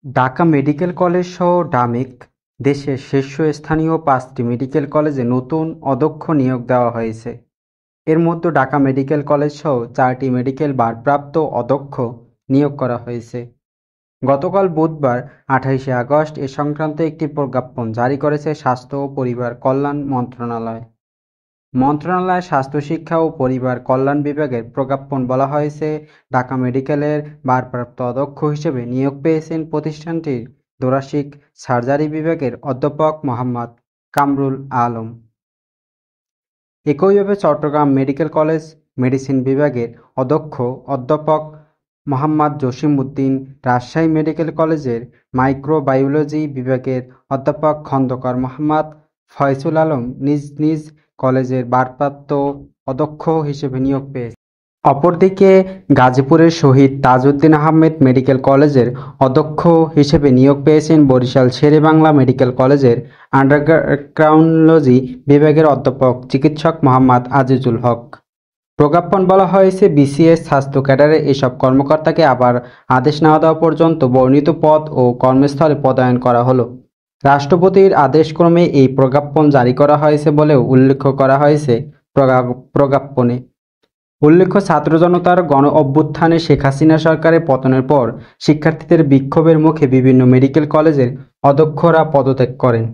Dhaka medical college সহ ঢামেক দেশের শীর্ষস্থানীয় ৫টি মেডিকেল কলেজে নতুন অধ্যক্ষ নিয়োগ দেওয়া হয়েছে। এর মধ্যে ঢাকা মেডিকেল কলেজ সহ ৪টি মেডিকেল ভারপ্রাপ্ত অধ্যক্ষ নিয়োগ করা হয়েছে। গতকাল বুধবার ২৮শে আগস্ট এ সংক্রান্ত একটি প্রজ্ঞাপন জারি করেছে স্বাস্থ্য ও পরিবার কল্যাণ মন্ত্রণালয়। মন্ত্রণালয়ের স্বাস্থ্য শিক্ষা ও পরিবার কল্যাণ বিভাগের প্রজ্ঞাপন বলা হয়েছে, ঢাকা মেডিকেলের ভারপ্রাপ্ত অধ্যক্ষ হিসেবে নিয়োগ পেয়েছেন প্রতিষ্ঠানটির thoracic সার্জারি বিভাগের অধ্যাপক মোহাম্মদ কামরুল আলম। একইভাবে চট্টগ্রাম মেডিকেল কলেজ মেডিসিন বিভাগের অধ্যক্ষ অধ্যাপক মোহাম্মদ জসিম উদ্দিন, রাজশাহী মেডিকেল কলেজের মাইক্রোবায়োলজি বিভাগের অধ্যাপক খন্দকার মোহাম্মদ ফয়সুল আলম নিজ নিজ কলেজের ভারপ্রাপ্ত অধ্যক্ষ হিসেবে নিয়োগ পেয়েছেন। অপরদিকে গাজীপুরের শহীদ তাজউদ্দিন আহমেদ মেডিকেল কলেজের অধ্যক্ষ হিসেবে নিয়োগ পেয়েছেন বরিশাল শেরেবাংলা মেডিকেল কলেজের অ্যান্ডোক্রাইনোলজি বিভাগের অধ্যাপক চিকিৎসক মোহাম্মদ আজিজুল হক। প্রজ্ঞাপন বলা হয়েছে, বিসিএস স্বাস্থ্য ক্যাডারের এসব কর্মকর্তাকে আবার আদেশ না দেওয়া পর্যন্ত বর্ণিত পদ ও কর্মস্থলে পদায়ন করা হলো। রাষ্ট্রপতির আদেশক্রমে এই প্রজ্ঞাপন জারি করা হয়েছে বলেও উল্লেখ করা হয়েছে প্রজ্ঞাপনে। উল্লেখ্য, ছাত্র জনতার গণ অভ্যুত্থানে শেখ হাসিনা সরকারের পতনের পর শিক্ষার্থীদের বিক্ষোভের মুখে বিভিন্ন মেডিকেল কলেজের অধ্যক্ষরা পদত্যাগ করেন।